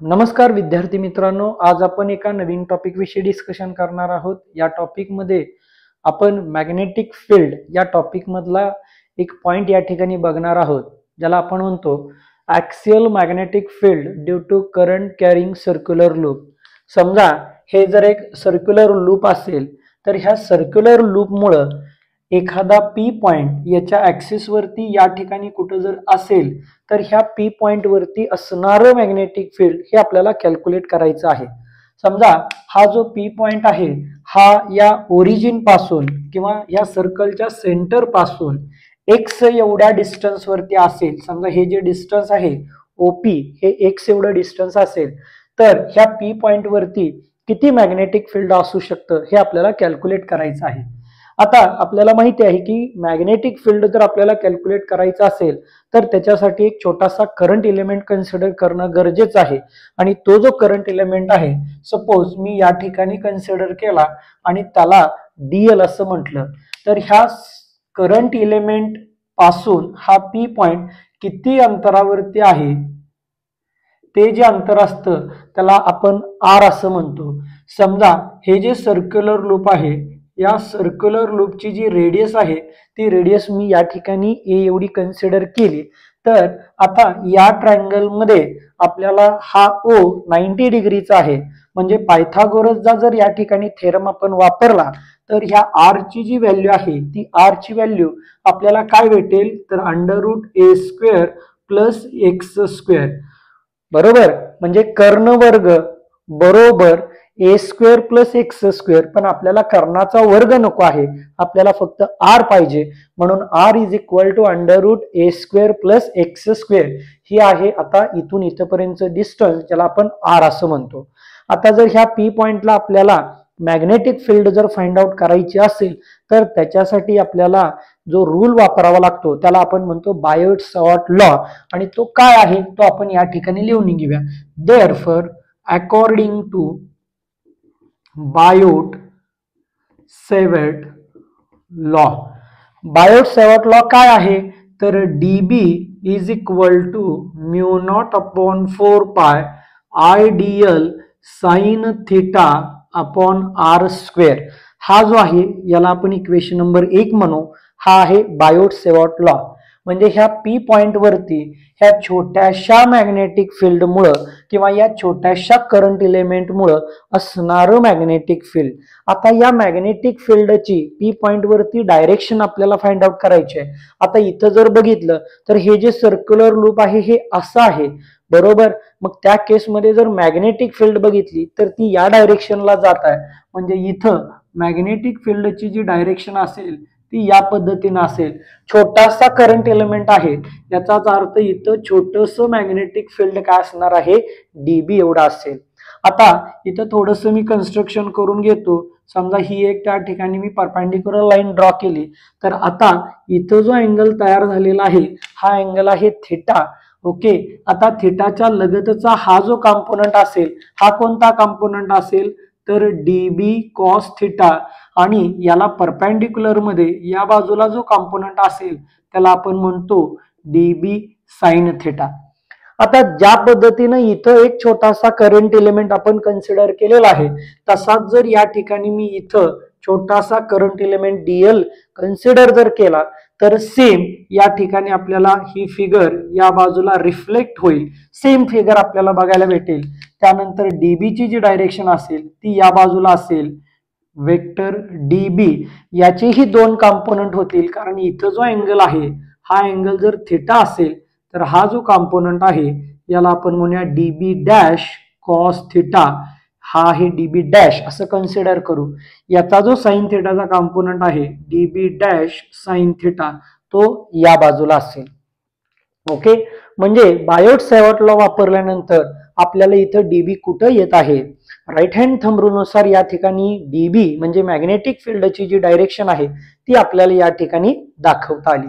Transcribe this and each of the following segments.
नमस्कार विद्यार्थी मित्रांनो, आज आपण एका नवीन टॉपिक विषयी डिस्कशन करणार आहोत। या टॉपिक मध्ये आपण मॅग्नेटिक फील्ड या टॉपिक मधला एक पॉइंट या ठिकाणी बघणार आहोत, ज्याला आपण म्हणतो axial magnetic field due to current carrying circular loop. समजा हे जर एक सर्क्युलर लूप असेल तर ह्या सर्क्युलर लूप मुळे एखादा पी पॉइंट याच्या ऍक्सिस वरती या ठिकाणी कुठे जर असेल तर ह्या पी पॉइंट वरती असणारं मॅग्नेटिक फील्ड हे आपल्याला कॅल्क्युलेट करायचं आहे। समजा हा जो पी पॉइंट आहे हा या ओरिजिन पासून किंवा या सर्कलच्या सेंटर पासून एक्स एवढ्या डिस्टन्स वरती असेल। समजा हे जे डिस्टन्स आहे ओपी हे एक्स एवढं डिस्टन्स असेल तर ह्या पी पॉइंट वरती किती मॅग्नेटिक फील्ड असू शकतं हे आपल्याला कॅल्क्युलेट करायचं आहे। आता आपल्याला माहिती आहे की मॅग्नेटिक फील्ड जर आपल्याला कॅल्क्युलेट करायचं असेल तर त्याच्यासाठी एक छोटासा करंट एलिमेंट कन्सिडर करणं गरजेचं आहे। आणि तो जो करंट एलिमेंट आहे, सपोज मी या ठिकाणी कन्सिडर केला आणि त्याला डीएल असं म्हटलं, तर ह्या करंट एलिमेंट पासून हा पी पॉइंट किती अंतरावरती आहे ते जे अंतर असतं त्याला आपण आर असं म्हणतो। समजा हे जे सर्क्युलर लूप आहे या सर्क्युलर लूपची जी रेडियस आहे ती रेडियस मी या ठिकाणी ए एवढी कन्सिडर केली, तर आता या ट्रायंगल मध्ये आपल्याला हा ओ 90 डिग्रीचा आहे। म्हणजे पायथागोरसचा जर या ठिकाणी थेरम आपण वापरला तर ह्या आर ची जी व्हॅल्यू आहे ती आर ची व्हॅल्यू आपल्याला काय भेटेल तर √a² प्लस x², बरोबर। म्हणजे कर्ण वर्ग बरोबर a² प्लस x², पण आपल्याला कर्णाचा वर्ग नको आहे, आपल्याला फक्त r पाहिजे, म्हणून r is equal to √a² plus x²। ही आहे आता इथून इथपर्यंत डिस्टन्स, ज्याला आपण r असं म्हणतो। आता जर ह्या पी पॉइंटला आपल्याला मॅग्नेटिक फील्ड जर फाइंड आउट करायची असेल तर त्याच्यासाठी आपल्याला जो रूल वापरावा लागतो त्याला आपण म्हणतो बायोट-सॅवर्ट लॉ, आणि तो काय आहे तो आपण या ठिकाणी लिहून घेऊया। Therefore according to Biot Savart law, Biot Savart law काय आहे तर d B is equal to μ0/4 I dl sine theta upon r²। हा जो आहे याला आपण इक्वेशन नंबर 1 म्हणू, हा आहे बायोट-सॅवर्ट लॉ। म्हणजे ह्या पी पॉइंट वरती ह्या छोट्याशा मॅग्नेटिक फील्ड मुळे किंवा या छोट्याशा करंट एलिमेंट मुळे असणारं मॅग्नेटिक फील्ड, आता या मॅग्नेटिक फील्डची पी पॉइंट वरती डायरेक्शन आपल्याला फाइंड आउट करायची आहे। आता इथं जर बघितलं तर हे जे सर्क्युलर लूप आहे हे असं आहे, बरोबर। मग त्या केसमध्ये जर मॅग्नेटिक फील्ड बघितली तर ती या डायरेक्शनला जात आहे, म्हणजे इथं मॅग्नेटिक फील्डची जी डायरेक्शन असेल ती या पद्धतीने असेल। छोटासा करंट एलिमेंट आहे याचाच अर्थ इथं छोटंसं मॅग्नेटिक फील्ड काय असणार आहे डीबी एवढा असेल। आता इथं थोडंसं मी कन्स्ट्रक्शन करून घेतो। समजा ही एक त्या ठिकाणी मी परपेंडिक्युलर लाईन ड्रॉ केली, तर आता इथं जो अँगल तयार झालेला आहे हा अँगल आहे थीटा, ओके। आता थीटाच्या लगतचा हा जो कंपोनंट असेल हा कोणता कंपोनंट असेल तर डीबी कॉस थीटा, आणि याला परपेंडिक्युलर मध्ये या बाजूला जो कंपोनंट असेल त्याला आपण म्हणतो डीबी साइन थीटा। आता ज्या पद्धतीने इथं एक छोटासा करंट एलिमेंट आपण कन्सिडर केलेला आहे, तसाच जर या ठिकाणी मी इथं छोटासा करंट एलिमेंट डीएल कन्सिडर जर केला तर सेम या ठिकाणी आपल्याला ही फिगर या बाजूला रिफ्लेक्ट होईल, सेम फिगर आपल्याला बघायला भेटेल। त्यानंतर डीबी ची जी डायरेक्शन असेल ती या बाजूला असेल, वेक्टर डीबी याचेही दोन कंपोनंट होतील, कारण इथं जो अँगल आहे हा अँगल जर थीटा असेल तर हा जो कंपोनंट आहे याला आपण म्हणूया डीबी डॅश कॉस थीटा, हा आहे डीबी डॅश असं कन्सिडर करू। याचा जो साइन थीटाचा कंपोनंट आहे डीबी डॅश साइन थीटा तो या बाजूला असेल, ओके। म्हणजे बायोट-सॅवर्ट लॉ वापरल्यानंतर आपल्याला इथं डीबी कुठं येत आहे, राईट हँड थंब रूल नुसार या ठिकाणी डीबी म्हणजे मॅग्नेटिक फील्डची जी डायरेक्शन आहे ती आपल्याला या ठिकाणी दाखवता आली।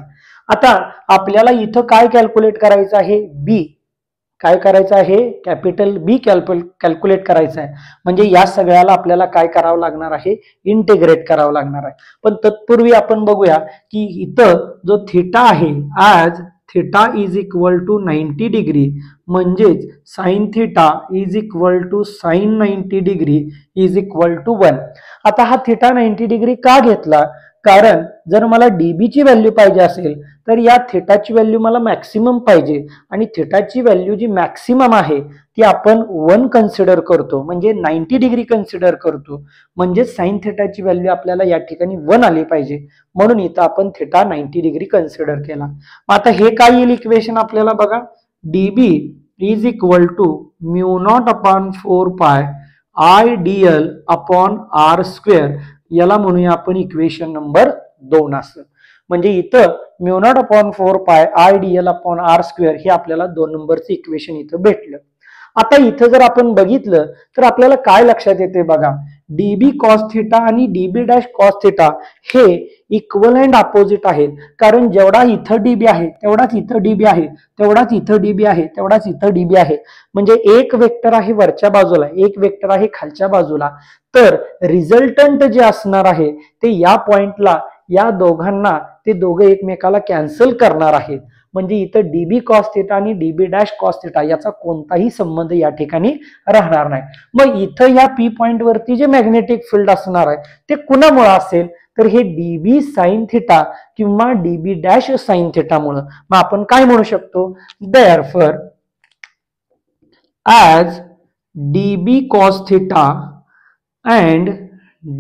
आता आपल्याला इथं काय कॅल्क्युलेट करायचं आहे, बी काय करायचं आहे, कॅपिटल बी कॅल्क्युलेट करायचं आहे। म्हणजे या सगळ्याला आपल्याला काय करावं लागणार आहे, इंटिग्रेट करावं लागणार आहे। पण तत्पूर्वी आपण बघूया की इथं जो थीटा आहे, आज theta is equal to 90 degree म्हणजेच sine theta is equal to sine 90 degree is equal to 1. आता हा थिटा 90 डिग्री का घेतला? कारण जर मला डीबी ची व्हॅल्यू पाहिजे असेल तर या थिटाची व्हॅल्यू मला मॅक्सिमम पाहिजे आणि थिटाची व्हॅल्यू जी मॅक्सिमम आहे ती आपण 1 कन्सिडर करतो म्हणजे 90 डिग्री कन्सिडर करतो म्हणजे साइन थिटाची व्हॅल्यू आपल्याला या ठिकाणी 1 आली पाहिजे म्हणून इथं आपण थिटा 90 डिग्री कन्सिडर केला. आता हे काय येईल इक्वेशन आपल्याला बघा, dB is equal to mu naught upon 4 pi I Diehl upon R square, याला म्हणूया आपण इक्वेशन नंबर 2 असं. म्हणजे इथं mu naught upon 4 pi I Diehl upon R square हे आपल्याला 2 नंबरचं इक्वेशन इथं भेटलं. आता इथं जर आपण बघितलं तर आपल्याला काय लक्षात येते बघा, डीबी कॉस थिटा आणि डीबी डॅश कॉस थिटा हे इक्वल अँड अपोजिट आहेत. कारण जेवढा इथं डीबी आहे तेवढाच इथं डीबी आहे, तेवढाच इथं डीबी आहे, तेवढाच इथं डीबी आहे. म्हणजे एक वेक्टर आहे वरच्या बाजूला, एक वेक्टर आहे खालच्या बाजूला. तर रिझल्टंट जे असणार आहे ते या पॉइंटला या दोघांना ते दोघे एकमेकाला कॅन्सल करणार आहेत. म्हणजे इथं डीबी कॉस थिटा आणि डीबी डॅश कॉस थिटा याचा कोणताही संबंध या ठिकाणी राहणार नाही. मग इथं या पी पॉइंट वरती जे मॅग्नेटिक फील्ड असणार आहे ते कुणामुळे असेल तर हे डीबी साइन थिटा किंवा डीबी डॅश साइन थिटामुळे. मग आपण काय म्हणू शकतो, therefore as dB cos theta and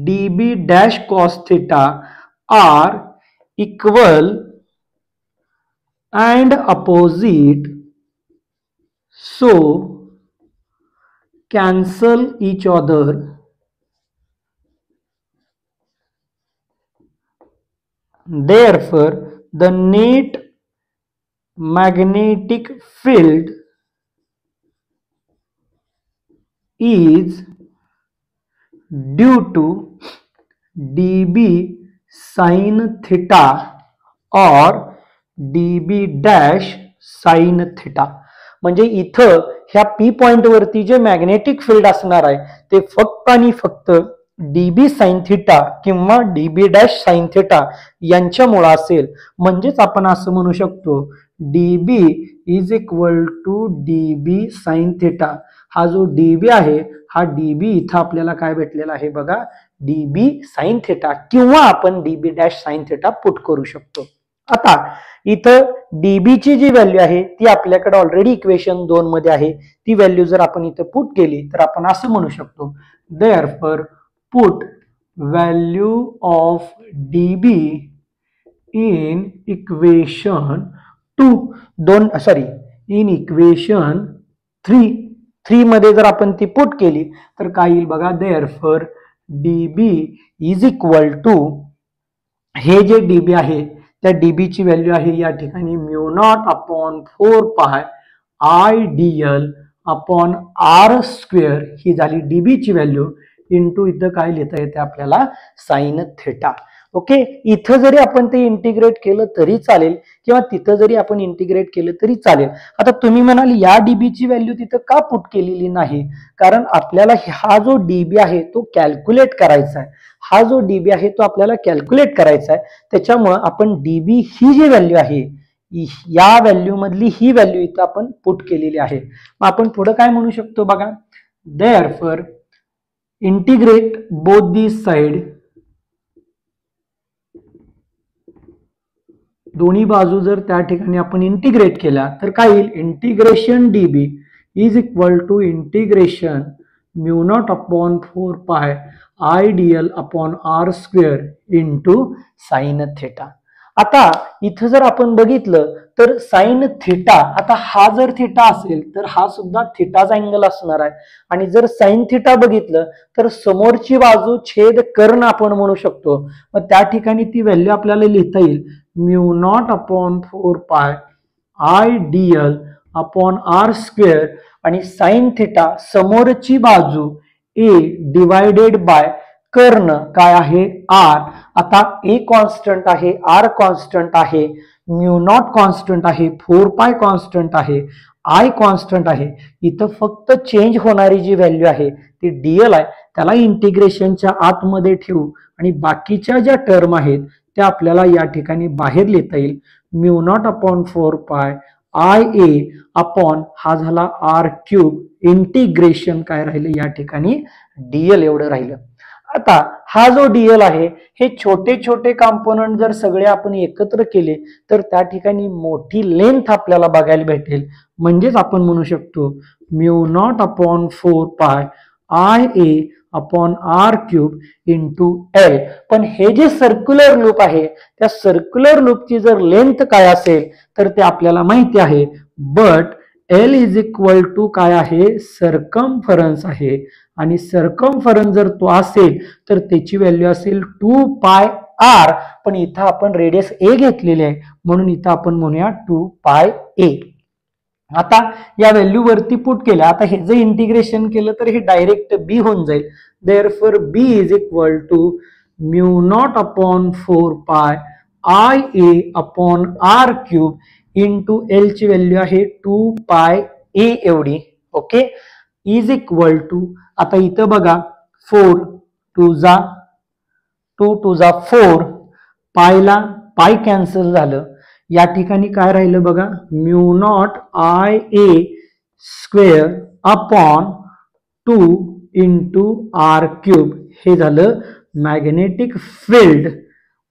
dB dash cos theta are equal and opposite, so cancel each other, therefore the net magnetic field is due to dB sin theta or dB dash sine theta. म्हणजे इथं ह्या P point वरती जे magnetic field असणार आहे ते फक्त आणि फक्त डीबी साइन थिटा किंवा डीबी डॅश साइन थिटा यांच्यामुळे असेल. म्हणजेच आपण असं म्हणू शकतो dB is equal to dB sine theta. हा जो डीबी आहे हा डीबी इथं आपल्याला काय भेटलेला आहे बघा, डीबी साइन थिटा किंवा आपण dB dash sine theta put करू शकतो. आता इथं डीबी ची जी व्हॅल्यू आहे ती आपल्याकडे ऑलरेडी इक्वेशन 2 मध्ये आहे. ती व्हॅल्यू जर आपण इथं पुट केली तर आपण असं म्हणू शकतो, therefore put value of dB in equation 3 मध्ये जर आपण ती पुट केली तर काय येईल बघा, therefore dB is equal to, हे जे डीबी आहे त्या डीबी ची व्हॅल्यू आहे या ठिकाणी mu naught upon 4 pi I Diehl upon R square ही झाली डीबी ची व्हॅल्यू इंटू इथं काय लिहिता येते आपल्याला साइन थिटा. ओके, इथं जरी आपण ते इंटिग्रेट केलं तरी चालेल किंवा तिथं जरी आपण इंटिग्रेट केलं तरी चालेल. आता तुम्ही म्हणाल या डीबी ची व्हॅल्यू तिथं का पुट केलेली नाही, कारण आपल्याला हा जो डीबी आहे तो कॅल्क्युलेट करायचा आहे. हा जो डीबी आहे तो आपल्याला कॅल्क्युलेट करायचा आहे. त्याच्यामुळे आपण डीबी ही जी व्हॅल्यू आहे या व्हॅल्यू मधली ही व्हॅल्यू इथं आपण पुट केलेली आहे. मग आपण पुढे काय म्हणू शकतो बघा, देअरफॉर इंटिग्रेट बोथ दिस साइड, दोन्ही बाजू जर त्या ठिकाणी आपण इंटिग्रेट केल्या तर काय येईल, integration dB is equal to integration mu naught upon 4 pi I Diehl upon R square into sine theta. आता इथं जर आपण बघितलं तर साइन थिटा, आता हा जर थिटा असेल तर हा सुद्धा थिटाचा अँगल असणार आहे. आणि जर साइन थिटा बघितलं तर समोरची बाजू छेद कर्ण आपण म्हणू शकतो. मग त्या ठिकाणी ती व्हॅल्यू आपल्याला लिहिता येईल mu naught upon 4 pi I Diehl upon R square आणि साइन थिटा समोरची बाजू ए डिवायडेड बाय कर्ण काय आहे आर. आता ए कॉन्स्टंट आहे, आर कॉन्स्टंट आहे, म्यू नॉट कॉन्स्टंट आहे, 4 पाय कॉन्स्टंट आहे, आय कॉन्स्टंट आहे. इथं फक्त चेंज होणारी जी व्हॅल्यू आहे ती डीएल आहे. त्याला इंटिग्रेशनच्या आतमध्ये ठेवू आणि बाकीच्या ज्या टर्म आहेत त्या आपल्याला या ठिकाणी बाहेर लिहिता येईल. Mu naught upon 4 pi I a upon हा झाला आर क्यूब इंटिग्रेशन काय राहिलं या ठिकाणी डीएल एवढं राहिलं. आता हा जो डीएल आहे हे छोटे छोटे कॉम्पोनंट जर सगळे आपण एकत्र केले तर त्या ठिकाणी मोठी लेंथ आपल्याला बघायला भेटेल. म्हणजेच आपण म्हणू शकतो mu naught upon 4 pi I a upon R cube into L. पण हे जे सर्क्युलर लूप आहे त्या सर्क्युलर लूपची जर लेंथ काय असेल तर ते आपल्याला माहिती आहे. But L is equal to काय आहे सर्कमफरन्स आहे आणि सर्कमफरन्स जर तो असेल तर त्याची व्हॅल्यू असेल 2 पाय आर. पण इथं आपण रेडियस ए घेतलेली आहे म्हणून इथं आपण म्हणूया 2 पाय ए. आता या व्हॅल्यू वरती पुट केल्या. आता हे जे इंटिग्रेशन केलं तर हे डायरेक्ट बी होऊन जाईल. Therefore B is equal to mu naught upon 4 pi I a upon R cube into L ची व्हॅल्यू आहे 2 पाय ए एवढी. ओके इज इक्वल टू आता इथं बघा 4 2 जा 4 पायला पाय कॅन्सल झालं. या ठिकाणी काय राहिलं बघा mu naught I a square upon 2 into R cube. हे झालं मॅग्नेटिक फील्ड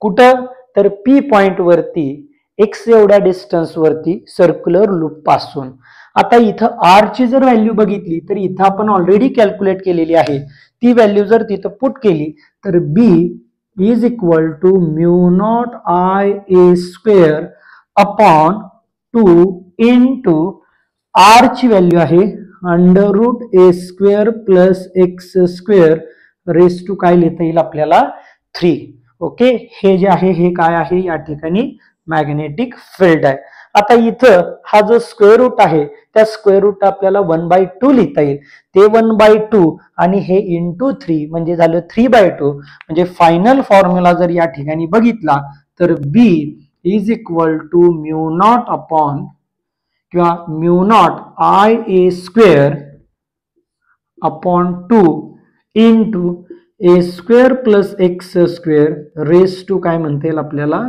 कुठं तर पी पॉइंट वरती एक्स एवढ्या डिस्टन्स वरती सर्क्युलर लूप पासून. आता इथं आर ची जर व्हॅल्यू बघितली तर इथं आपण ऑलरेडी कॅल्क्युलेट केलेली आहे. ती व्हॅल्यू जर तिथं पुट केली तर B is equal to mu naught I a square upon 2 into r ची व्हॅल्यू आहे under root a square plus x square raise to काय लिहिता येईल आपल्याला 3. ओके हे जे आहे हे काय आहे या ठिकाणी मॅग्नेटिक फील्ड आहे. आता इथं हा जो स्क्वेअर रूट आहे त्या स्क्वेअर रूट आपल्याला 1/2 लिहिता येईल. ते 1/2 आणि हे इंटू 3 म्हणजे झालं 3/2. म्हणजे फायनल फॉर्म्युला जर या ठिकाणी बघितला तर B is equal to mu naught upon किंवा mu naught I a square upon 2 into a square plus x square raise to काय म्हणता येईल आपल्याला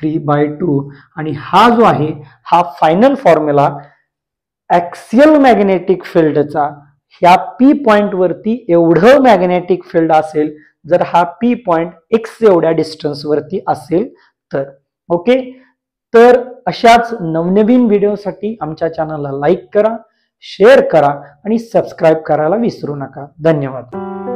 3/2. आणि हा जो आहे हा फायनल फॉर्म्युला ऍक्सियल मॅग्नेटिक फील्डचा ह्या पी पॉइंट वरती एवढं मॅग्नेटिक फील्ड असेल जर हा पी पॉइंट एक्स एवढ्या डिस्टन्स वरती असेल तर. ओके तर अशाच नवनवीन व्हिडिओसाठी आमच्या चॅनलला लाईक करा शेअर करा आणि सबस्क्राईब करायला विसरू नका. धन्यवाद.